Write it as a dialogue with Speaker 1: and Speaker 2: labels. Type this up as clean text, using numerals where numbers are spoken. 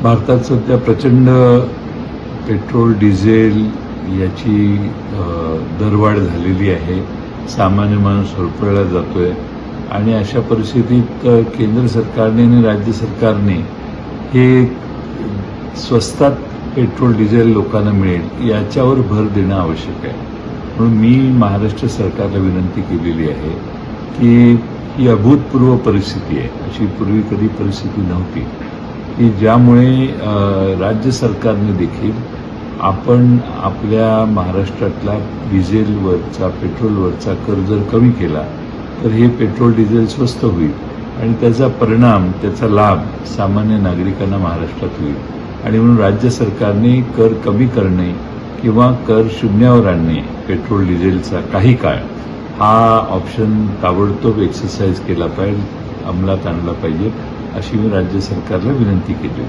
Speaker 1: भारतात सध्या प्रचंड पेट्रोल डिझेल याची दरवाढ झालेली आहे. सामान्य माणूस होरपळला जातोय आणि अशा परिस्थितीत केंद्र सरकारने आणि राज्य सरकारने हे स्वस्तात पेट्रोल डिझेल लोकांना मिळेल याच्यावर भर देणं आवश्यक आहे. म्हणून मी महाराष्ट्र सरकारला विनंती केलेली आहे की ही अभूतपूर्व परिस्थिती आहे, अशी पूर्वी कधी परिस्थिती नव्हती, की ज्यामुळे राज्य सरकारने देखील आपण आपल्या महाराष्ट्रातला डिझेलवरचा पेट्रोलवरचा कर जर कमी केला तर हे पेट्रोल डिझेल स्वस्त होईल आणि त्याचा परिणाम, त्याचा लाभ सामान्य नागरिकांना महाराष्ट्रात होईल. आणि म्हणून राज्य सरकारने कर कमी करणे किंवा कर शून्यावर आणणे पेट्रोल डिझेलचा काही काळ हा ऑप्शन ताबडतोब एक्सरसाइज केला पाहिजे, अंमलात आणला पाहिजे, अशी मी राज्य सरकारला विनंती केली.